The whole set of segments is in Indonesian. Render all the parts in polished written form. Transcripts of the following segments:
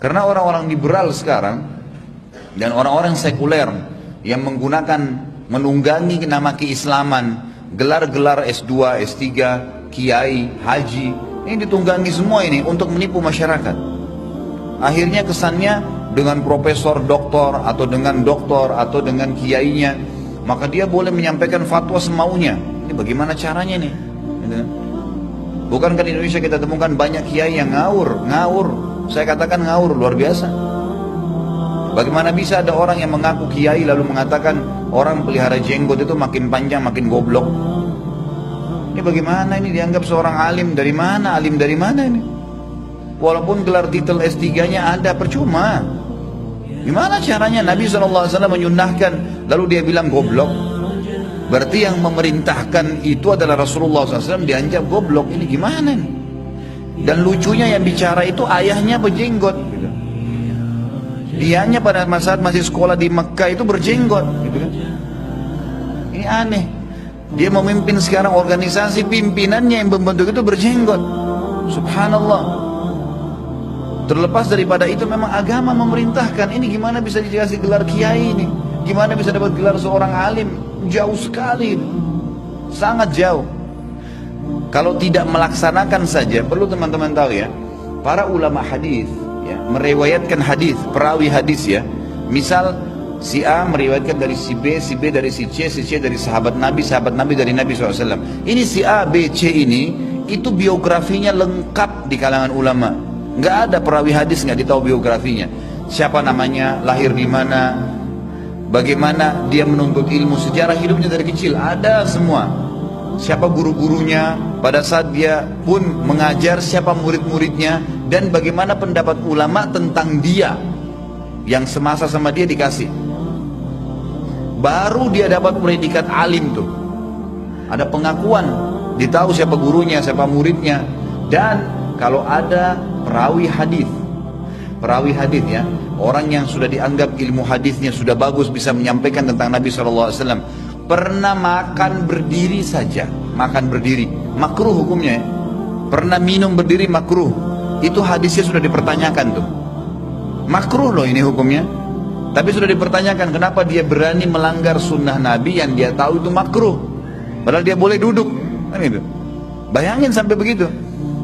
Karena orang-orang liberal sekarang dan orang-orang sekuler yang menggunakan menunggangi nama keislaman, gelar-gelar S2, S3, kiai, haji, ini ditunggangi semua ini untuk menipu masyarakat. Akhirnya kesannya dengan profesor, doktor, atau dengan kiainya, maka dia boleh menyampaikan fatwa semaunya. Ini bagaimana caranya nih? Bukankah di Indonesia kita temukan banyak kiai yang ngawur. Saya katakan ngawur luar biasa. Bagaimana bisa ada orang yang mengaku kiai lalu mengatakan orang pelihara jenggot itu makin panjang makin goblok? Ini bagaimana ini dianggap seorang alim dari mana? Alim dari mana ini? Walaupun gelar titel S3-nya ada, percuma. Gimana caranya Nabi SAW menyunahkan lalu dia bilang goblok? Berarti yang memerintahkan itu adalah Rasulullah SAW, dianggap goblok. Ini gimana nih? Dan lucunya yang bicara itu ayahnya berjenggot gitu. Dianya pada saat masih sekolah di Mekah itu berjenggot gitu kan. Ini aneh. Dia memimpin sekarang organisasi, pimpinannya yang membentuk itu berjenggot. Subhanallah. Terlepas daripada itu memang agama memerintahkan. Ini gimana bisa dikasih gelar kiai ini? Gimana bisa dapat gelar seorang alim? Jauh sekali. Sangat jauh. Kalau tidak melaksanakan saja, perlu teman-teman tahu ya, para ulama hadis ya, meriwayatkan hadis, perawi hadis ya. Misal si A meriwayatkan dari si B dari si C dari sahabat Nabi dari Nabi SAW. Ini si A, B, C ini, itu biografinya lengkap di kalangan ulama. Nggak ada perawi hadis nggak ditahu biografinya. Siapa namanya, lahir di mana, bagaimana dia menuntut ilmu, sejarah hidupnya dari kecil, ada semua. Siapa guru-gurunya, pada saat dia pun mengajar, siapa murid-muridnya, dan bagaimana pendapat ulama tentang dia yang semasa sama dia dikasih. Baru dia dapat predikat alim tuh. Ada pengakuan, ditahu siapa gurunya, siapa muridnya. Dan kalau ada perawi hadis ya, orang yang sudah dianggap ilmu hadisnya sudah bagus, bisa menyampaikan tentang Nabi SAW, pernah makan berdiri saja, makan berdiri makruh hukumnya ya. Pernah minum berdiri makruh, itu hadisnya sudah dipertanyakan tuh, makruh loh ini hukumnya. Tapi sudah dipertanyakan kenapa dia berani melanggar sunnah Nabi yang dia tahu itu makruh, padahal dia boleh duduk kan itu. Bayangin sampai begitu.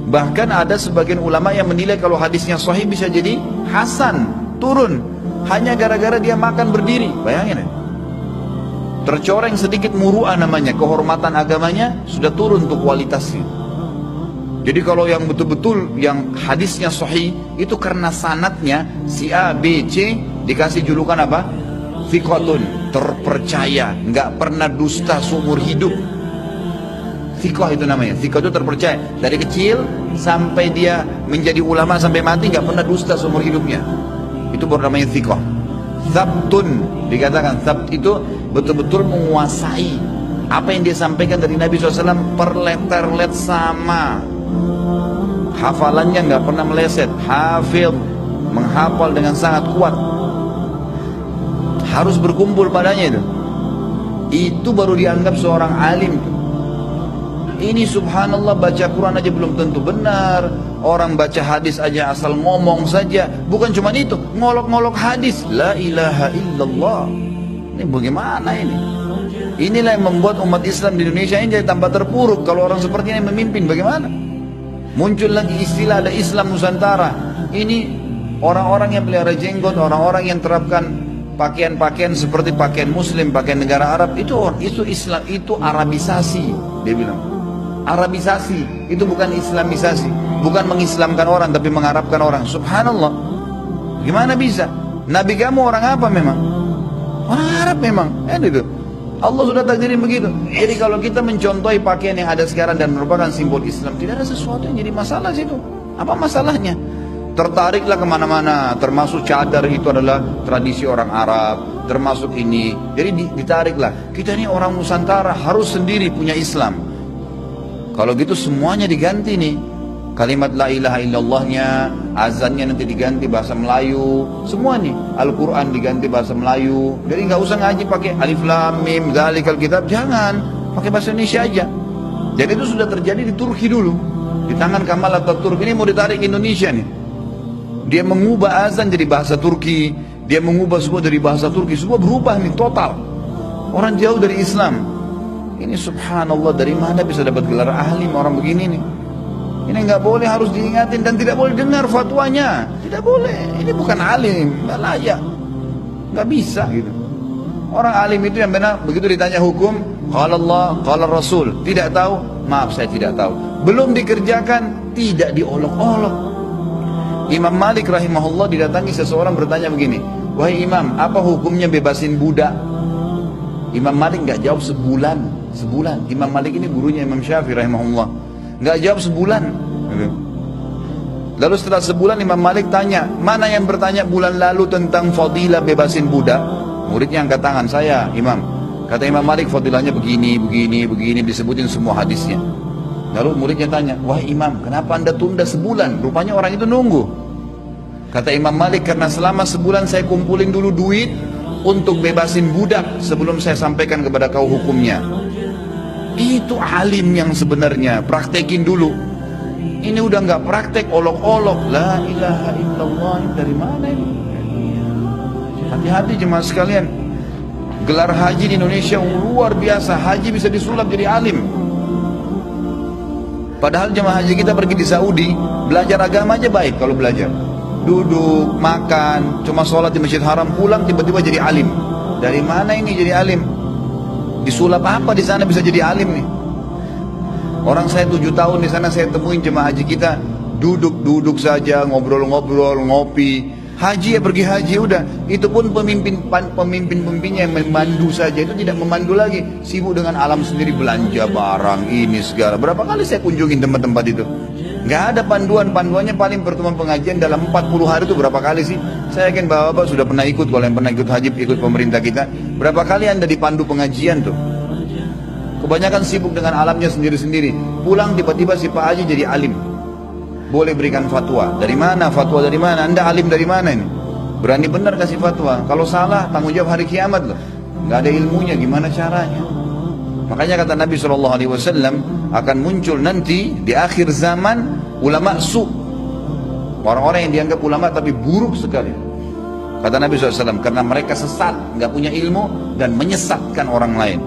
Bahkan ada sebagian ulama yang menilai kalau hadisnya sahih bisa jadi hasan, turun hanya gara-gara dia makan berdiri. Bayangin ya. Tercoreng sedikit muru'ah namanya, kehormatan agamanya sudah turun untuk kualitasnya. Jadi kalau yang betul-betul yang hadisnya sahih itu karena sanadnya si A, B, C dikasih julukan apa? Thiqatun, terpercaya, nggak pernah dusta seumur hidup. Thiqah itu namanya, thiqah itu terpercaya. Dari kecil sampai dia menjadi ulama sampai mati nggak pernah dusta seumur hidupnya. Itu baru namanya thiqah. Sabtun, dikatakan sabt itu betul-betul menguasai apa yang dia sampaikan dari Nabi SAW per letter sama, hafalannya nggak pernah meleset, hafil, menghafal dengan sangat kuat, harus berkumpul padanya itu baru dianggap seorang alim. Ini subhanallah, baca Quran aja belum tentu benar, orang baca hadis aja asal ngomong saja. Bukan cuma itu, ngolok-ngolok hadis, la ilaha illallah. Ini bagaimana ini? Inilah yang membuat umat Islam di Indonesia ini jadi tambah terpuruk. Kalau orang seperti ini memimpin, bagaimana? Muncul lagi istilah ada Islam Nusantara. Ini orang-orang yang pelihara jenggot, orang-orang yang terapkan pakaian-pakaian seperti pakaian Muslim, pakaian negara Arab, itu Islam, itu Arabisasi, dia bilang. Arabisasi, itu bukan Islamisasi, bukan mengislamkan orang tapi mengarabkan orang. Subhanallah, gimana bisa? Nabi kamu orang apa memang? Orang Arab memang, kan itu. Allah sudah takdirin begitu. Jadi kalau kita mencontohi pakaian yang ada sekarang dan merupakan simbol Islam, tidak ada sesuatu yang jadi masalah situ. Apa masalahnya? Tertariklah kemana-mana, termasuk cadar itu adalah tradisi orang Arab, termasuk ini. Jadi ditariklah. Kita ini orang Nusantara harus sendiri punya Islam. Kalau gitu semuanya diganti nih. Kalimat la ilaha illallahnya, azannya nanti diganti bahasa Melayu, semua nih. Al-Quran diganti bahasa Melayu. Jadi nggak usah ngaji pakai alif lam mim dzalikal kitab, jangan, pakai bahasa Indonesia aja. Jadi itu sudah terjadi di Turki dulu. Di tangan Kemal Atatürk ini mau ditarik ke Indonesia nih. Dia mengubah azan jadi bahasa Turki, dia mengubah semua dari bahasa Turki, semua berubah nih total. Orang jauh dari Islam. Ini subhanallah, dari mana bisa dapat gelar alim orang begini nih? Ini nggak boleh, harus diingatin, dan tidak boleh dengar fatwanya. Tidak boleh. Ini bukan alim, nggak layak, nggak bisa gitu. Orang alim itu yang benar, begitu ditanya hukum, qala Allah, qala Rasul, tidak tahu, maaf saya tidak tahu. Belum dikerjakan, tidak diolok-olok. Imam Malik rahimahullah didatangi seseorang bertanya begini, wahai Imam, apa hukumnya bebasin budak? Imam Malik nggak jawab sebulan. Imam Malik ini gurunya Imam Syafi'i rahimahullah, nggak jawab sebulan. Lalu setelah sebulan Imam Malik tanya, mana yang bertanya bulan lalu tentang fadilah bebasin budak? Muridnya angkat tangan, saya Imam. Kata Imam Malik, fadilahnya begini, disebutin semua hadisnya. Lalu muridnya tanya, wahai Imam, kenapa anda tunda sebulan? Rupanya orang itu nunggu. Kata Imam Malik, karena selama sebulan saya kumpulin dulu duit untuk bebasin budak sebelum saya sampaikan kepada kau hukumnya. Itu alim yang sebenarnya, praktekin dulu. Ini udah nggak praktek, olok-olok. La ilaha illallah, dari mana ini? Hati-hati jemaah sekalian. Gelar haji di Indonesia luar biasa, haji bisa disulap jadi alim. Padahal jemaah haji kita pergi di Saudi, belajar agama aja baik kalau belajar. Duduk, makan, cuma sholat di Masjid Haram, pulang tiba-tiba jadi alim. Dari mana ini jadi alim? Disulap apa di sana bisa jadi alim nih? Orang saya 7 tahun di sana, saya temuin jemaah haji kita duduk saja, ngobrol-ngobrol, ngopi. Haji ya pergi haji udah, itu pun pemimpin-pemimpinnya yang memandu saja, itu tidak memandu lagi, sibuk dengan alam sendiri, belanja barang ini segala. Berapa kali saya kunjungin tempat-tempat itu, nggak ada panduannya. Paling pertemuan pengajian dalam 40 hari itu berapa kali sih? Saya yakin bapak-bapak sudah pernah ikut, kalau yang pernah ikut haji, ikut pemerintah kita, berapa kali anda dipandu pengajian tuh? Kebanyakan sibuk dengan alamnya sendiri-sendiri. Pulang tiba-tiba si Pak Haji jadi alim, boleh berikan fatwa. Dari mana fatwa, dari mana? Anda alim dari mana ini? Berani benar kasih fatwa. Kalau salah tanggung jawab hari kiamat loh. Nggak ada ilmunya, gimana caranya? Makanya kata Nabi SAW, akan muncul nanti di akhir zaman ulama su, orang-orang yang dianggap ulama tapi buruk sekali. Kata Nabi SAW, karena mereka sesat, nggak punya ilmu dan menyesatkan orang lain,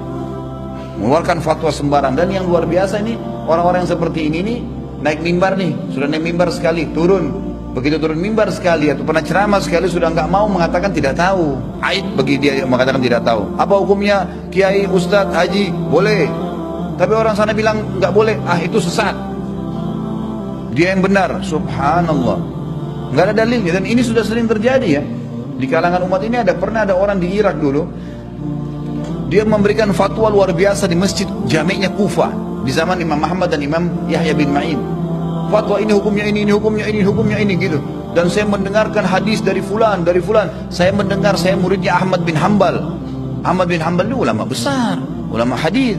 mengeluarkan fatwa sembarang. Dan yang luar biasa ini, orang-orang yang seperti ini nih, naik mimbar nih, sudah naik mimbar sekali, turun. Begitu turun mimbar sekali atau pernah ceramah sekali, sudah nggak mau mengatakan tidak tahu. Aib bagi dia mengatakan tidak tahu. Apa hukumnya kiai, ustadz, haji? Boleh. Tapi orang sana bilang nggak boleh. Ah, itu sesat. Dia yang benar. Subhanallah. Nggak ada dalilnya, dan ini sudah sering terjadi ya. Di kalangan umat ini pernah ada orang di Irak dulu. Dia memberikan fatwa luar biasa di masjid jami'nya Kufah di zaman Imam Ahmad dan Imam Yahya bin Ma'in. Fatwa ini hukumnya ini hukumnya ini, hukumnya ini gitu. Dan saya mendengarkan hadis dari fulan, dari fulan. Saya mendengar, saya muridnya Ahmad bin Hanbal. Ahmad bin Hanbal itu ulama besar, ulama hadis.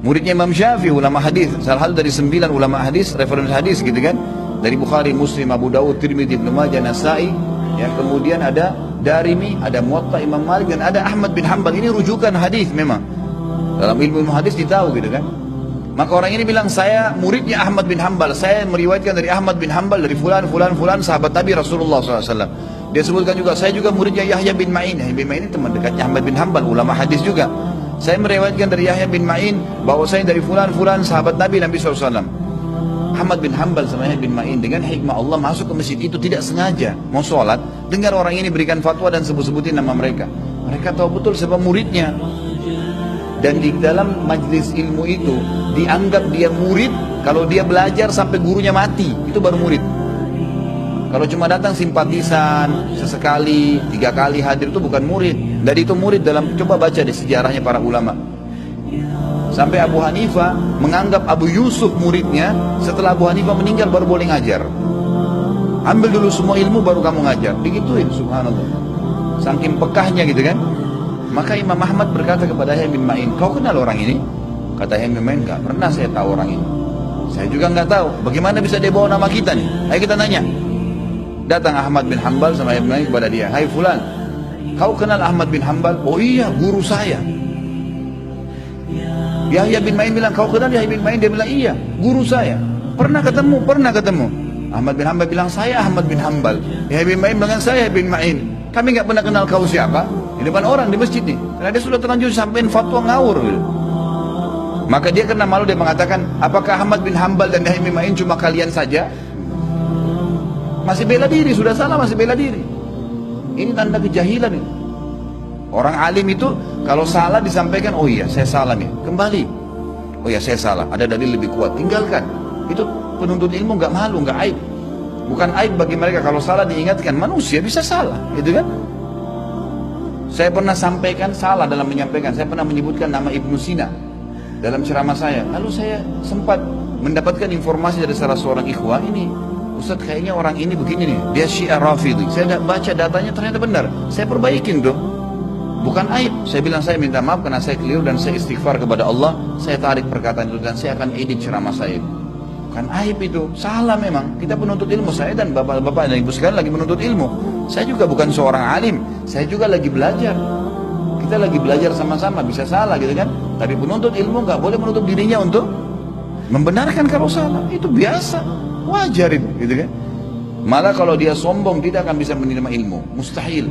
Muridnya Imam Syafi'i, ulama hadis. Salah satu dari 9 ulama hadis, referensi hadis gitu kan. Dari Bukhari, Muslim, Abu Dawud, Tirmidzi, Ibnu Majah, Nasai. Ya, kemudian ada Darimi, ada Muwatta Imam Malik, dan ada Ahmad bin Hanbal. Ini rujukan hadis memang. Dalam ilmu hadis ditahu gitu kan. Maka orang ini bilang, saya muridnya Ahmad bin Hanbal, saya meriwayatkan dari Ahmad bin Hanbal, dari fulan, sahabat Nabi Rasulullah SAW. Dia sebutkan juga, saya juga muridnya Yahya bin Ma'in. Yahya bin Ma'in ini teman dekatnya Ahmad bin Hanbal, ulama hadis juga. Saya meriwayatkan dari Yahya bin Ma'in, bahwa saya dari fulan, sahabat Nabi SAW. Ahmad bin Hanbal sama Yahya bin Ma'in dengan hikmah Allah masuk ke masjid itu tidak sengaja, mau sholat, dengar orang ini berikan fatwa dan sebut-sebutin nama mereka. Mereka tahu betul siapa muridnya. Dan di dalam majlis ilmu itu dianggap dia murid kalau dia belajar sampai gurunya mati, itu baru murid. Kalau cuma datang simpatisan sesekali, 3 kali hadir, itu bukan murid. Dan itu murid dalam, coba baca di sejarahnya para ulama. Sampai Abu Hanifah menganggap Abu Yusuf muridnya, setelah Abu Hanifah meninggal baru boleh ngajar. Ambil dulu semua ilmu baru kamu ngajar, digituin, subhanallah. Saking pekahnya gitu kan. Maka Imam Ahmad berkata kepada Yahya bin Ma'in, kau kenal orang ini? Kata Yahya bin Ma'in, enggak pernah saya tahu orang ini. Saya juga enggak tahu, bagaimana bisa dia bawa nama kita nih? Ayo kita tanya. Datang Ahmad bin Hanbal sama Yahya bin Ma'in kepada dia, hai fulan, kau kenal Ahmad bin Hanbal? Oh iya, guru saya. Yahya bin Ma'in bilang, kau kenal Yahya bin Ma'in? Dia bilang, iya, guru saya. Pernah ketemu? Pernah ketemu. Ahmad bin Hanbal bilang, saya Ahmad bin Hanbal. Yahya bin Ma'in bilang, saya Yahya bin Ma'in. Kami nggak pernah kenal kau siapa. Di depan orang di masjid nih. Karena dia sudah terlanjur sampein fatwa ngawur gitu. Maka dia kena malu, dia mengatakan, apakah Ahmad bin Hanbal dan Yahya bin Ma'in cuma kalian saja? Masih bela diri, sudah salah masih bela diri. Ini tanda kejahilan ini. Orang alim itu kalau salah disampaikan, oh iya saya salah nih, kembali. Oh iya saya salah, ada dalil lebih kuat, tinggalkan. Itu penuntut ilmu nggak malu, nggak aib. Bukan aib bagi mereka kalau salah diingatkan. Manusia bisa salah, gitu kan? Saya pernah sampaikan salah dalam menyampaikan. Saya pernah menyebutkan nama Ibnu Sina dalam ceramah saya. Lalu saya sempat mendapatkan informasi dari salah seorang ikhwah, ini Ustadz kayaknya orang ini begini nih, dia Syiah Rafidhi. Saya baca datanya ternyata benar. Saya perbaikin tuh. Bukan aib. Saya bilang saya minta maaf karena saya keliru dan saya istighfar kepada Allah. Saya tarik perkataan itu dan saya akan edit ceramah saya. Bukan aib itu, salah memang. Kita penuntut ilmu, saya dan bapak-bapak dan ibu sekalian lagi menuntut ilmu. Saya juga bukan seorang alim, saya juga lagi belajar. Kita lagi belajar sama-sama, bisa salah gitu kan. Tapi penuntut ilmu nggak boleh menutup dirinya untuk membenarkan kalau salah. Itu biasa, wajar itu gitu kan. Malah kalau dia sombong tidak akan bisa menerima ilmu, mustahil.